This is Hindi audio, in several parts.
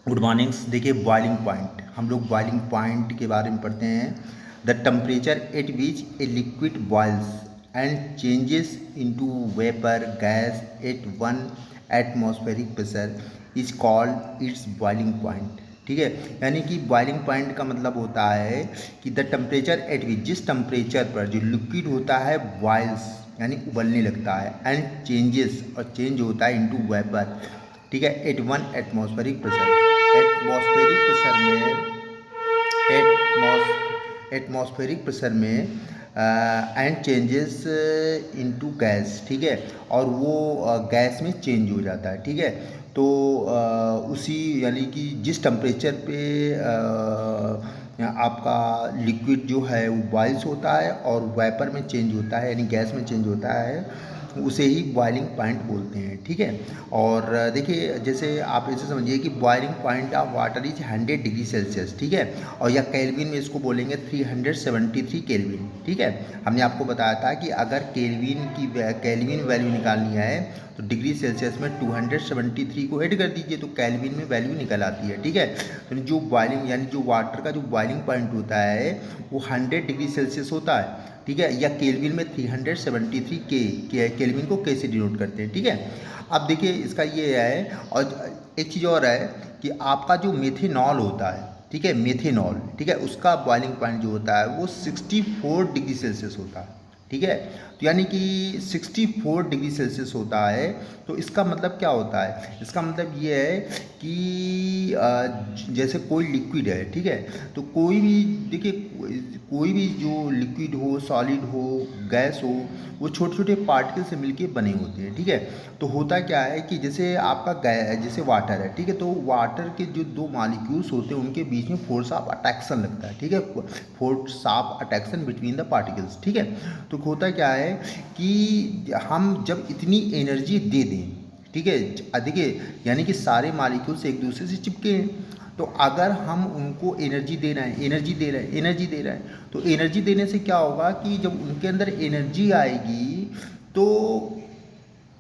Good mornings. देखिए बॉइलिंग पॉइंट, हम लोग बॉइलिंग पॉइंट के बारे में पढ़ते हैं। The temperature at which a liquid boils and changes into vapour gas at one atmospheric pressure is called its boiling point. ठीक है, यानी कि बॉइलिंग पॉइंट का मतलब होता है कि द टेम्परेचर एट विच, जिस टेम्परेचर पर जो लिक्विड होता है बॉइल्स यानी उबलने लगता है, एंड चेंजेस और चेंज होता है इनटू वेपर। ठीक है, at one atmospheric pressure. Atmospheric pressure में एटमॉस्फेरिक प्रेशर में एंड चेंजेस इनटू गैस। ठीक है, और वो गैस में चेंज हो जाता है। ठीक है, तो उसी यानी कि जिस टेम्परेचर पे आपका लिक्विड जो है वो बॉइल्स होता है और वेपर में चेंज होता है यानी गैस में चेंज होता है, उसे ही बॉइलिंग पॉइंट बोलते हैं। ठीक है, और देखिए जैसे आप ऐसे समझिए कि boiling point of water is 100 degree Celsius. ठीक है, और या केल्विन में इसको बोलेंगे 373 केल्विन। ठीक है, हमने आपको बताया था कि अगर केल्विन वैल्यू निकालनी है तो डिग्री सेल्सियस में 273 को ऐड कर दीजिए तो केल्विन में वैल्यू निकल आती है। ठीक है, तो जो बॉइलिंग यानी जो वाटर का जो बॉइलिंग पॉइंट होता है वो 100 डिग्री सेल्सियस होता है। ठीक है, या केल्विन में 373 केल्विन को कैसे डिनोट करते हैं। ठीक है, अब देखिए इसका ये है, और एक चीज़ और है कि आपका जो मेथेनॉल होता है, ठीक है, मेथेनॉल, ठीक है, उसका बॉइलिंग पॉइंट जो होता है वो 64 डिग्री सेल्सियस होता है। ठीक है, तो यानी कि 64 डिग्री सेल्सियस होता है। तो इसका मतलब क्या होता है, इसका मतलब ये है कि जैसे कोई लिक्विड है, ठीक है, तो कोई भी देखिए कोई भी जो लिक्विड हो, सॉलिड हो, गैस हो, वो छोटे छोटे पार्टिकल से मिलके बने होते हैं। ठीक है, तो होता क्या है कि जैसे आपका जैसे वाटर है, ठीक है, तो वाटर के जो दो मॉलिक्यूल्स होते हैं उनके बीच में फोर्स ऑफ अट्रैक्शन लगता है। ठीक है, force of attraction between the particles. ठीक है, तो होता क्या है कि हम जब इतनी एनर्जी दे दें, ठीक है, देखिए यानी कि सारे मॉलिक्यूल्स एक दूसरे से चिपके हैं, तो अगर हम उनको एनर्जी दे रहे हैं, तो एनर्जी देने से क्या होगा कि जब उनके अंदर एनर्जी आएगी तो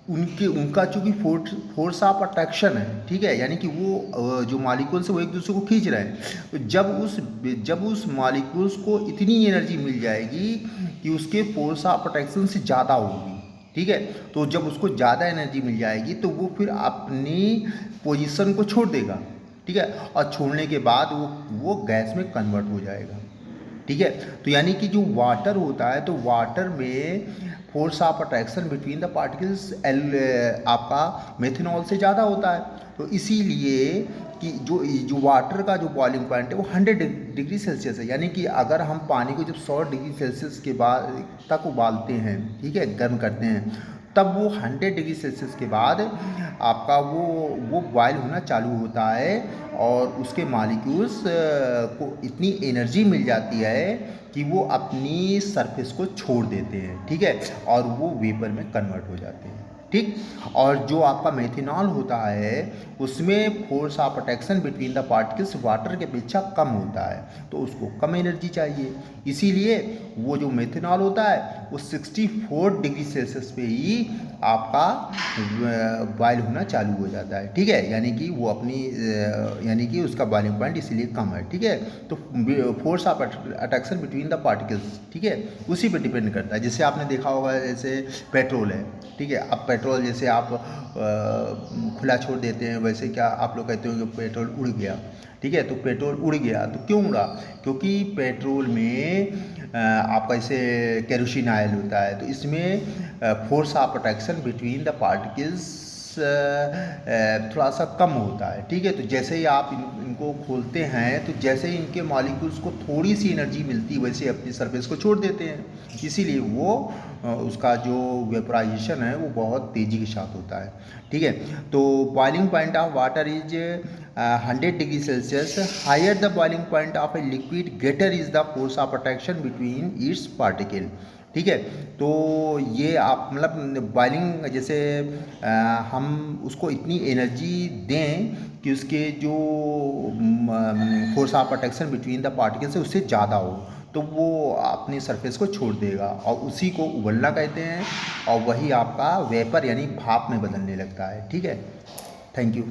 उनका चूँकि फोर्स ऑफ अट्रैक्शन है, ठीक है, यानी कि वो जो मॉलिक्यूल्स है वो एक दूसरे को खींच रहे हैं। तो जब उस मॉलिक्यूल्स को इतनी एनर्जी मिल जाएगी कि उसके फोर्स ऑफ अट्रैक्शन से ज़्यादा होगी। ठीक है, तो जब उसको ज़्यादा एनर्जी मिल जाएगी तो वो फिर अपनी पोजीशन को छोड़ देगा। ठीक है, और छोड़ने के बाद वो गैस में कन्वर्ट हो जाएगा। ठीक है, तो यानी कि जो वाटर होता है तो वाटर में force of attraction between the particles आपका मेथनॉल से ज़्यादा होता है। तो इसीलिए कि जो वाटर का जो बॉइलिंग पॉइंट है वो 100 डिग्री सेल्सियस है। यानी कि अगर हम पानी को जब 100 डिग्री सेल्सियस के बाद तक उबालते हैं, ठीक है, गर्म करते हैं, तब वो 100 डिग्री सेल्सियस के बाद आपका वो बॉयल होना चालू होता है और उसके मॉलिक्यूल्स को इतनी एनर्जी मिल जाती है कि वो अपनी सरफेस को छोड़ देते हैं। ठीक है, और वो वेपर में कन्वर्ट हो जाते हैं। ठीक, और जो आपका मेथनॉल होता है उसमें force of attraction between the particles water के अपेक्षा कम होता है, तो उसको कम एनर्जी चाहिए। इसीलिए वो जो मेथनॉल होता है वो 64 डिग्री सेल्सियस पे ही आपका बॉयल होना चालू हो जाता है। ठीक है, यानी कि वो अपनी यानी कि उसका बॉइलिंग पॉइंट इसीलिए कम है। ठीक है, तो force of attraction between the particles, ठीक है, उसी पे डिपेंड करता है। जैसे आपने देखा होगा जैसे पेट्रोल है, ठीक है, अब पेट्रोल जैसे आप खुला छोड़ देते हैं, वैसे क्या आप लोग कहते हो कि पेट्रोल उड़ गया। ठीक है, तो पेट्रोल उड़ गया तो क्यों उड़ा, क्योंकि पेट्रोल में आपका जैसे केरोसिन ऑयल होता है, तो इसमें force of attraction between the particles थोड़ा सा कम होता है। ठीक है, तो जैसे ही आप इनको खोलते हैं तो जैसे ही इनके मॉलिक्यूल्स को थोड़ी सी एनर्जी मिलती है वैसे अपनी सरफेस को छोड़ देते हैं, इसीलिए वो उसका जो वेपराइजेशन है वो बहुत तेज़ी के साथ होता है। ठीक है, तो boiling point of water is 100 degree Celsius. Higher the boiling point of a liquid greater is the force of attraction between its particle. ठीक है, तो ये आप मतलब बॉइलिंग जैसे हम उसको इतनी एनर्जी दें कि उसके जो force of attraction between the particles है उससे ज़्यादा हो, तो वो अपनी सरफेस को छोड़ देगा और उसी को उबलना कहते हैं, और वही आपका वेपर यानी भाप में बदलने लगता है। ठीक है, थैंक यू।